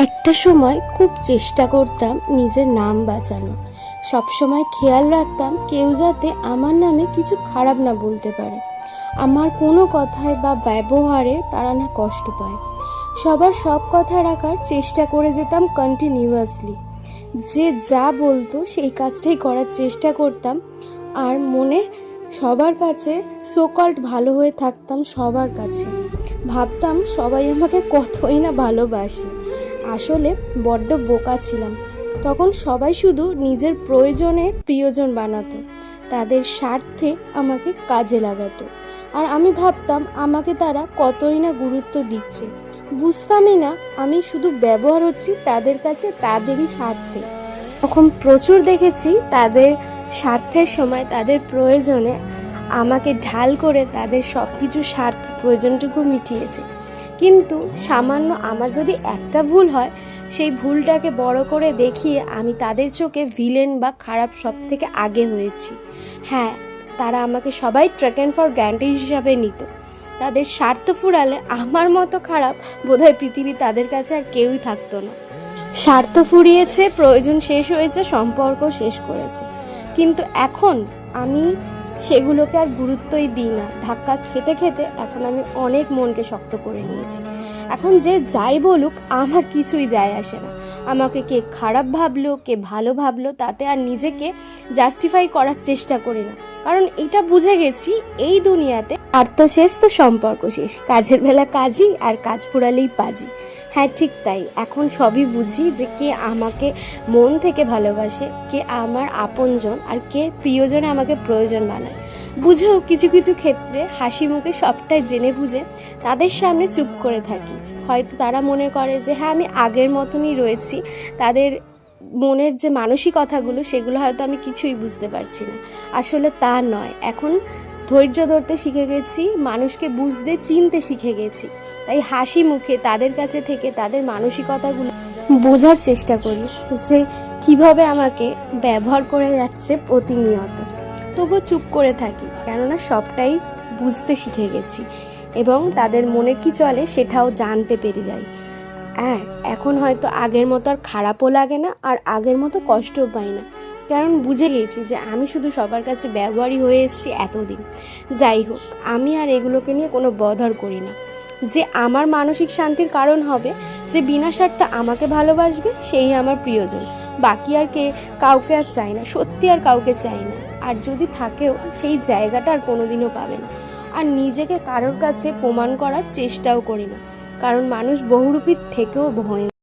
একটা সময় খুব চেষ্টা করতাম নিজের নাম বাঁচানোর। সবসময় খেয়াল রাখতাম কেউ যাতে আমার নামে কিছু খারাপ না বলতে পারে, আমার কোনো কথায় বা ব্যবহারে তারা না কষ্ট পায়। সবার সব কথা রাখার চেষ্টা করে যেতাম কন্টিনিউয়াসলি, যে যা বলতো সেই কাজটাই করার চেষ্টা করতাম। আর মনে সবার কাছে সোকল্ড ভালো হয়ে থাকতাম। সবার কাছে ভাবতাম সবাই আমাকে কতই না ভালোবাসে। আসলে বড্ড বোকা ছিলাম। তখন সবাই শুধু নিজের প্রয়োজনে প্রিয়জন বানাতো, তাদের স্বার্থে আমাকে কাজে লাগাতো। আর আমি ভাবতাম আমাকে তারা কতই না গুরুত্ব দিচ্ছে। বুঝতামই না আমি শুধু ব্যবহার হচ্ছি তাদের কাছে তাদেরই স্বার্থে। তখন প্রচুর দেখেছি তাদের স্বার্থের সময়, তাদের প্রয়োজনে আমাকে ঢাল করে তাদের সব কিছু স্বার্থ প্রয়োজনটুকু মিটিয়েছে। কিন্তু সামান্য আমার যদি একটা ভুল হয়, সেই ভুলটাকে বড় করে দেখিয়ে আমি তাদের চোখে ভিলেন বা খারাপ সব থেকে আগে হয়েছি। হ্যাঁ, তারা আমাকে সবাই টেকেন ফর গ্রান্টেড হিসাবে নিত। তাদের স্বার্থ ফুরালে আমার মতো খারাপ বোধহয় পৃথিবী তাদের কাছে আর কেউই থাকতো না। স্বার্থ ফুরিয়েছে, প্রয়োজন শেষ হয়েছে, সম্পর্ক শেষ করেছে। কিন্তু এখন আমি সেগুলোকে আর গুরুত্বই দিই না। ধাক্কা খেতে খেতে এখন আমি অনেক মনকে শক্ত করে নিয়েছি। এখন যে যাই বলুক আমার কিছুই যায় আসে না। আমাকে কে খারাপ ভাবলো কে ভালো ভাবলো তাতে আর নিজেকে জাস্টিফাই করার চেষ্টা করি না। কারণ এটা বুঝে গেছি এই দুনিয়াতে স্বার্থ শেষ তো সম্পর্ক শেষ। কাজের বেলা কাজই, আর কাজ ফুরালেই পাজি। হ্যাঁ, ঠিক তাই। এখন সবই বুঝি যে কে আমাকে মন থেকে ভালোবাসে, কে আমার আপনজন, আর কে প্রিয়জনে আমাকে প্রয়োজন বানায়। বুঝেও কিছু কিছু ক্ষেত্রে হাসি মুখে সবটাই জেনে বুঝে তাদের সামনে চুপ করে থাকি। হয়তো তারা মনে করে যে হ্যাঁ, আমি আগের মতনই রয়েছি। তাদের মনের যে মানসিকতাগুলো সেগুলো হয়তো আমি কিছুই বুঝতে পারছি না। আসলে তা নয়। এখন ধৈর্য ধরতে শিখে গেছি, মানুষকে বুঝতে চিনতে শিখে গেছি। তাই হাসি মুখে তাদের কাছে থেকে তাদের মানসিকতাগুলো বোঝার চেষ্টা করি যে কিভাবে আমাকে ব্যবহার করে যাচ্ছে প্রতিনিয়ত। তবুও চুপ করে থাকি, কেননা সবটাই বুঝতে শিখে গেছি এবং তাদের মনে কি চলে সেটাও জানতে পেরে যাই। হ্যাঁ, এখন হয়তো আগের মতো আর খারাপও লাগে না, আর আগের মতো কষ্টও পাই না। কারণ বুঝে গেছি যে আমি শুধু সবার কাছে ব্যবহারই হয়ে এসেছি এতদিন। যাই হোক, আমি আর এগুলোকে নিয়ে কোনো বদর করি না। যে আমার মানসিক শান্তির কারণ হবে, যে বিনা স্বার্থে আমাকে ভালোবাসবে, সেই আমার প্রিয়জন। বাকি আর কাউকে আর চাই না, সত্যি আর কাউকে চাই না। আর যদি থাকেও সেই জায়গাটা আর কোনোদিনও পাবে না। আর নিজেকে কারোর কাছে প্রমাণ করার চেষ্টাও করি না, কারণ মানুষ বহুরূপীর থেকেও ভয়।